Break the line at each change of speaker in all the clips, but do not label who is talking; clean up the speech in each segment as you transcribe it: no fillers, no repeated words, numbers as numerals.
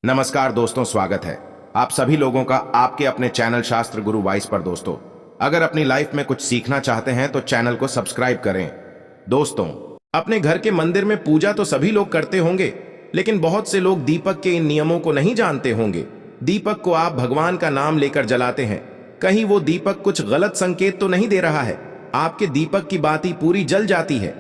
नमस्कार दोस्तों, स्वागत है आप सभी लोगों का आपके अपने चैनल शास्त्र गुरु वाइस पर। दोस्तों, अगर अपनी लाइफ में कुछ सीखना चाहते हैं तो चैनल को सब्सक्राइब करें। दोस्तों, अपने घर के मंदिर में पूजा तो सभी लोग करते होंगे, लेकिन बहुत से लोग दीपक के इन नियमों को नहीं जानते होंगे। दीपक को आप भगवान का नाम लेकर जलाते हैं, कहीं वो दीपक कुछ गलत संकेत तो नहीं दे रहा है? आपके दीपक की बाती पूरी जल जाती है,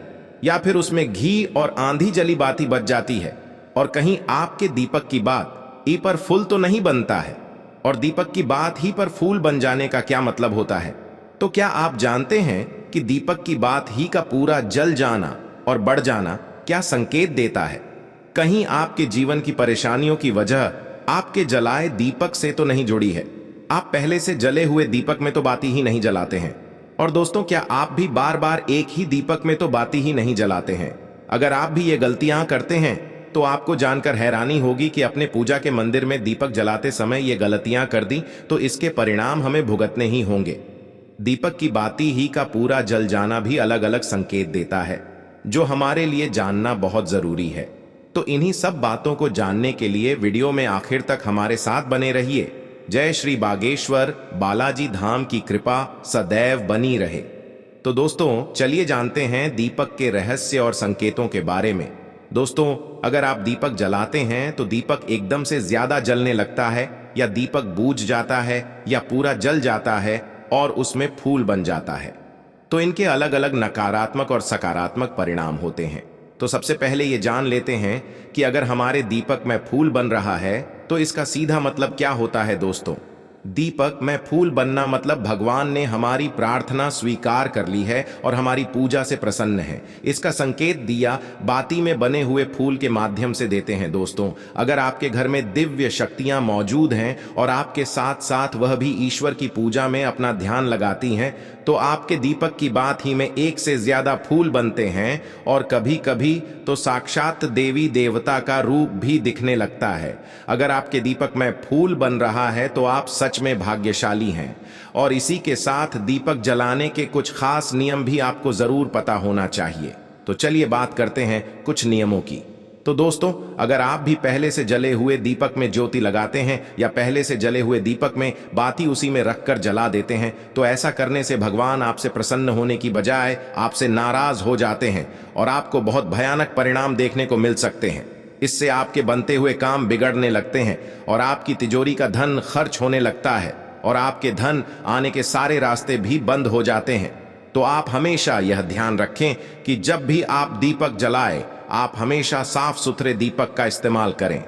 या फिर उसमें घी और आंधी जली बाती बच जाती है? और कहीं आपके दीपक की बात ई पर फूल तो नहीं बनता है? और दीपक की बात ही पर फूल बन जाने का क्या मतलब होता है? तो क्या आप जानते हैं कि दीपक की बात ही का पूरा जल जाना और बढ़ जाना क्या संकेत देता है? कहीं आपके जीवन की परेशानियों की वजह आपके जलाए दीपक से तो नहीं जुड़ी है? आप पहले से जले हुए दीपक में तो बाती ही नहीं जलाते हैं। और दोस्तों, क्या आप भी बार बार एक ही दीपक में तो बाती ही नहीं जलाते हैं? अगर आप भी ये गलतियां करते हैं तो आपको जानकर हैरानी होगी कि अपने पूजा के मंदिर में दीपक जलाते समय ये गलतियां कर दी तो इसके परिणाम हमें भुगतने ही होंगे। दीपक की बाती ही का पूरा जल जाना भी अलग अलग संकेत देता है, जो हमारे लिए जानना बहुत जरूरी है। तो इन्हीं सब बातों को जानने के लिए वीडियो में आखिर तक हमारे साथ बने रहिए। जय श्री बागेश्वर बालाजी धाम की कृपा सदैव बनी रहे। तो दोस्तों, चलिए जानते हैं दीपक के रहस्य और संकेतों के बारे में। दोस्तों, अगर आप दीपक जलाते हैं तो दीपक एकदम से ज्यादा जलने लगता है, या दीपक बूझ जाता है, या पूरा जल जाता है और उसमें फूल बन जाता है, तो इनके अलग अलग नकारात्मक और सकारात्मक परिणाम होते हैं। तो सबसे पहले ये जान लेते हैं कि अगर हमारे दीपक में फूल बन रहा है तो इसका सीधा मतलब क्या होता है। दोस्तों, दीपक में फूल बनना मतलब भगवान ने हमारी प्रार्थना स्वीकार कर ली है और हमारी पूजा से प्रसन्न है। इसका संकेत दिया बाती में बने हुए फूल के माध्यम से देते हैं। दोस्तों, अगर आपके घर में दिव्य शक्तियां मौजूद हैं और आपके साथ साथ वह भी ईश्वर की पूजा में अपना ध्यान लगाती हैं, तो आपके दीपक की बात ही में एक से ज्यादा फूल बनते हैं और कभी कभी तो साक्षात देवी देवता का रूप भी दिखने लगता है। अगर आपके दीपक में फूल बन रहा है तो आप सच में भाग्यशाली हैं। और इसी के साथ दीपक जलाने के कुछ खास नियम भी आपको जरूर पता होना चाहिए। तो चलिए बात करते हैं कुछ नियमों की। तो दोस्तों, अगर आप भी पहले से जले हुए दीपक में ज्योति लगाते हैं या पहले से जले हुए दीपक में बाती उसी में रखकर जला देते हैं, तो ऐसा करने से भगवान आपसे प्रसन्न होने की बजाय आपसे नाराज हो जाते हैं और आपको बहुत भयानक परिणाम देखने को मिल सकते हैं। इससे आपके बनते हुए काम बिगड़ने लगते हैं और आपकी तिजोरी का धन खर्च होने लगता है और आपके धन आने के सारे रास्ते भी बंद हो जाते हैं। तो आप हमेशा यह ध्यान रखें कि जब भी आप दीपक जलाएं, आप हमेशा साफ सुथरे दीपक का इस्तेमाल करें।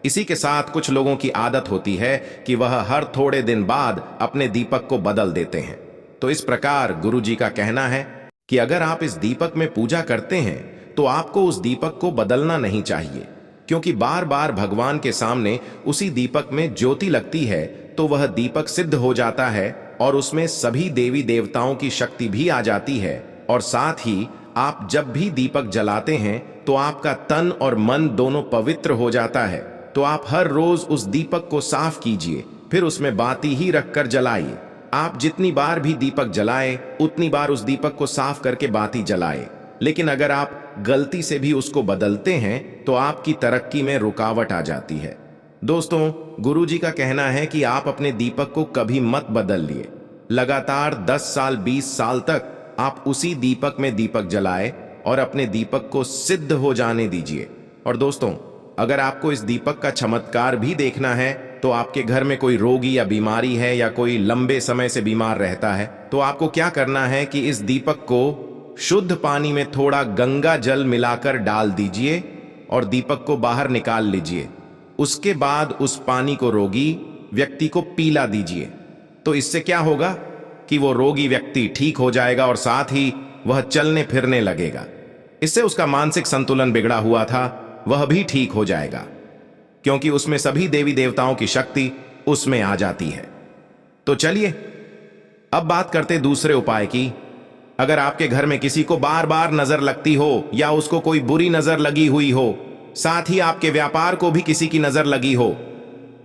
इसी के साथ कुछ लोगों की आदत होती है कि वह हर थोड़े दिन बाद अपने दीपक को बदल देते हैं। तो इस प्रकार गुरुजी का कहना है कि अगर आप इस दीपक में पूजा करते हैं तो आपको उस दीपक को बदलना नहीं चाहिए, क्योंकि बार बार भगवान के सामने उसी दीपक में ज्योति लगती है तो वह दीपक सिद्ध हो जाता है और उसमें सभी देवी देवताओं की शक्ति भी आ जाती है। और साथ ही आप जब भी दीपक जलाते हैं तो आपका तन और मन दोनों पवित्र हो जाता है। तो आप हर रोज उस दीपक को साफ कीजिए, फिर उसमें बाती ही रखकर जलाइए। आप जितनी बार भी दीपक जलाएं उतनी बार उस दीपक को साफ करके बाती जलाएं। लेकिन अगर आप गलती से भी उसको बदलते हैं तो आपकी तरक्की में रुकावट आ जाती है। दोस्तों, गुरुजी का कहना है कि आप अपने दीपक को कभी मत बदल लिए। लगातार 10 साल 20 साल तक आप उसी दीपक में दीपक जलाएं और अपने दीपक को सिद्ध हो जाने दीजिए। और दोस्तों, अगर आपको इस दीपक का चमत्कार भी देखना है तो आपके घर में कोई रोगी या बीमारी है या कोई लंबे समय से बीमार रहता है, तो आपको क्या करना है कि इस दीपक को शुद्ध पानी में थोड़ा गंगा जल मिलाकर डाल दीजिए और दीपक को बाहर निकाल लीजिए। उसके बाद उस पानी को रोगी व्यक्ति को पीला दीजिए। तो इससे क्या होगा कि वो रोगी व्यक्ति ठीक हो जाएगा और साथ ही वह चलने फिरने लगेगा। इससे उसका मानसिक संतुलन बिगड़ा हुआ था वह भी ठीक हो जाएगा, क्योंकि उसमें सभी देवी देवताओं की शक्ति उसमें आ जाती है। तो चलिए अब बात करते दूसरे उपाय की। अगर आपके घर में किसी को बार बार नजर लगती हो या उसको कोई बुरी नजर लगी हुई हो, साथ ही आपके व्यापार को भी किसी की नजर लगी हो,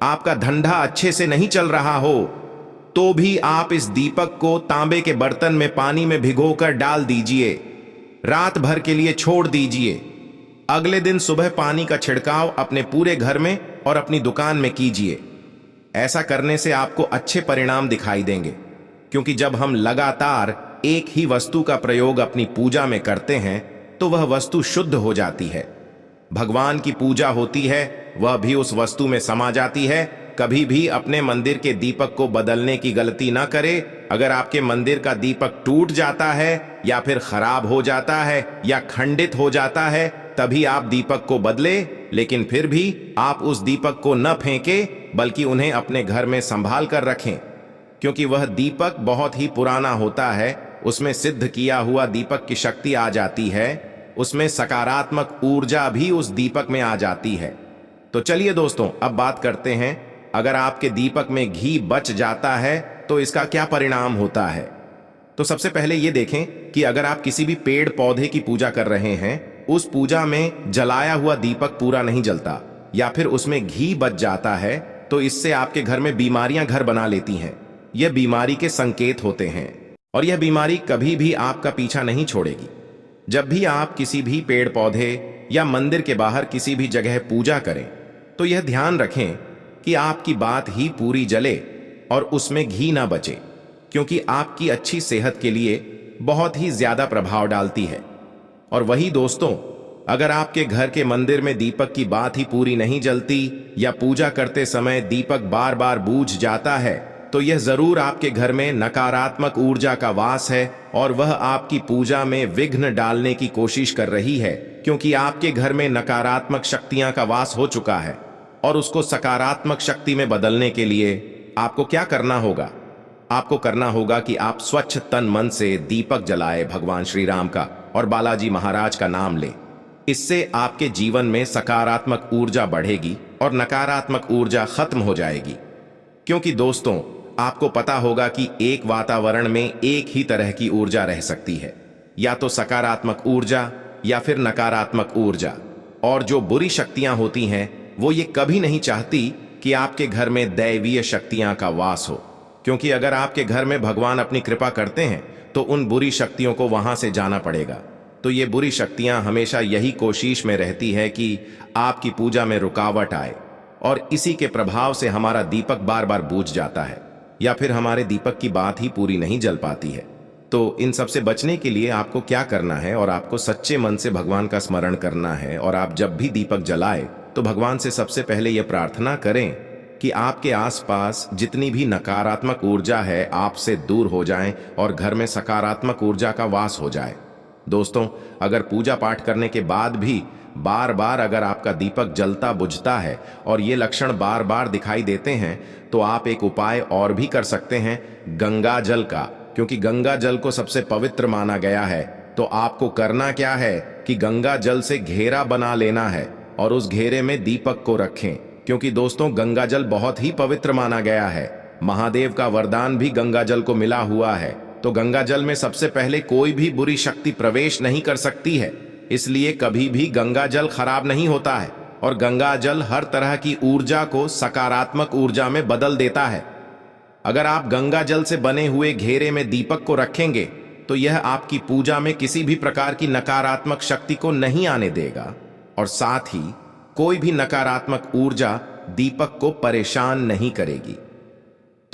आपका धंधा अच्छे से नहीं चल रहा हो, तो भी आप इस दीपक को तांबे के बर्तन में पानी में भिगोकर डाल दीजिए। रात भर के लिए छोड़ दीजिए। अगले दिन सुबह पानी का छिड़काव अपने पूरे घर में और अपनी दुकान में कीजिए। ऐसा करने से आपको अच्छे परिणाम दिखाई देंगे, क्योंकि जब हम लगातार एक ही वस्तु का प्रयोग अपनी पूजा में करते हैं तो वह वस्तु शुद्ध हो जाती है। भगवान की पूजा होती है, वह भी उस वस्तु में समा जाती है। कभी भी अपने मंदिर के दीपक को बदलने की गलती ना करे। अगर आपके मंदिर का दीपक टूट जाता है या फिर खराब हो जाता है या खंडित हो जाता है, तभी आप दीपक को बदले। लेकिन फिर भी आप उस दीपक को न फेंके, बल्कि उन्हें अपने घर में संभाल कर रखें, क्योंकि वह दीपक बहुत ही पुराना होता है। उसमें सिद्ध किया हुआ दीपक की शक्ति आ जाती है, उसमें सकारात्मक ऊर्जा भी उस दीपक में आ जाती है। तो चलिए दोस्तों, अब बात करते हैं, अगर आपके दीपक में घी बच जाता है तो इसका क्या परिणाम होता है। तो सबसे पहले यह देखें कि अगर आप किसी भी पेड़ पौधे की पूजा कर रहे हैं, उस पूजा में जलाया हुआ दीपक पूरा नहीं जलता या फिर उसमें घी बच जाता है, तो इससे आपके घर में बीमारियां घर बना लेती हैं। यह बीमारी के संकेत होते हैं और यह बीमारी कभी भी आपका पीछा नहीं छोड़ेगी। जब भी आप किसी भी पेड़ पौधे या मंदिर के बाहर किसी भी जगह पूजा करें, तो यह ध्यान रखें कि आपकी बात ही पूरी जले और उसमें घी ना बचे, क्योंकि आपकी अच्छी सेहत के लिए बहुत ही ज्यादा प्रभाव डालती है। और वही दोस्तों, अगर आपके घर के मंदिर में दीपक की बात ही पूरी नहीं जलती या पूजा करते समय दीपक बार बार बूझ जाता है, तो यह जरूर आपके घर में नकारात्मक ऊर्जा का वास है और वह आपकी पूजा में विघ्न डालने की कोशिश कर रही है, क्योंकि आपके घर में नकारात्मक शक्तियां का वास हो चुका है। और उसको सकारात्मक शक्ति में बदलने के लिए आपको क्या करना होगा? आपको करना होगा कि आप स्वच्छ तन मन से दीपक जलाए भगवान श्री राम का और बालाजी महाराज का नाम लें। इससे आपके जीवन में सकारात्मक ऊर्जा बढ़ेगी और नकारात्मक ऊर्जा खत्म हो जाएगी। क्योंकि दोस्तों, आपको पता होगा कि एक वातावरण में एक ही तरह की ऊर्जा रह सकती है, या तो सकारात्मक ऊर्जा या फिर नकारात्मक ऊर्जा। और जो बुरी शक्तियां होती हैं, वो ये कभी नहीं चाहती कि आपके घर में दैवीय शक्तियां का वास हो, क्योंकि अगर आपके घर में भगवान अपनी कृपा करते हैं तो उन बुरी शक्तियों को वहां से जाना पड़ेगा। तो ये बुरी शक्तियां हमेशा यही कोशिश में रहती है कि आपकी पूजा में रुकावट आए, और इसी के प्रभाव से हमारा दीपक बार बार बूझ जाता है या फिर हमारे दीपक की बात ही पूरी नहीं जल पाती है। तो इन सब से बचने के लिए आपको क्या करना है, और आपको सच्चे मन से भगवान का स्मरण करना है। और आप जब भी दीपक जलाए तो भगवान से सबसे पहले यह प्रार्थना करें कि आपके आसपास जितनी भी नकारात्मक ऊर्जा है आपसे दूर हो जाएं और घर में सकारात्मक ऊर्जा का वास हो जाए। दोस्तों, अगर पूजा पाठ करने के बाद भी बार बार अगर आपका दीपक जलता बुझता है और ये लक्षण बार बार दिखाई देते हैं, तो आप एक उपाय और भी कर सकते हैं, गंगा जल का। क्योंकि गंगा जल को सबसे पवित्र माना गया है। तो आपको करना क्या है कि गंगा जल से घेरा बना लेना है और उस घेरे में दीपक को रखें, क्योंकि दोस्तों, गंगा जल बहुत ही पवित्र माना गया है। महादेव का वरदान भी गंगा जल को मिला हुआ है। तो गंगा जल में सबसे पहले कोई भी बुरी शक्ति प्रवेश नहीं कर सकती है, इसलिए कभी भी गंगा जल खराब नहीं होता है। और गंगा जल हर तरह की ऊर्जा को सकारात्मक ऊर्जा में बदल देता है। अगर आप गंगा जल से बने हुए घेरे में दीपक को रखेंगे, तो यह आपकी पूजा में किसी भी प्रकार की नकारात्मक शक्ति को नहीं आने देगा, और साथ ही कोई भी नकारात्मक ऊर्जा दीपक को परेशान नहीं करेगी।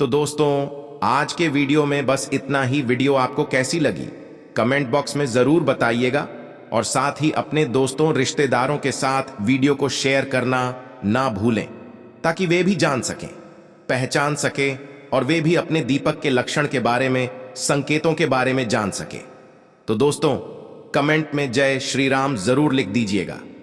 तो दोस्तों, आज के वीडियो में बस इतना ही। वीडियो आपको कैसी लगी कमेंट बॉक्स में जरूर बताइएगा, और साथ ही अपने दोस्तों रिश्तेदारों के साथ वीडियो को शेयर करना ना भूलें, ताकि वे भी जान सकें, पहचान सकें, और वे भी अपने दीपक के लक्षण के बारे में, संकेतों के बारे में जान सकें। तो दोस्तों, कमेंट में जय श्री राम जरूर लिख दीजिएगा।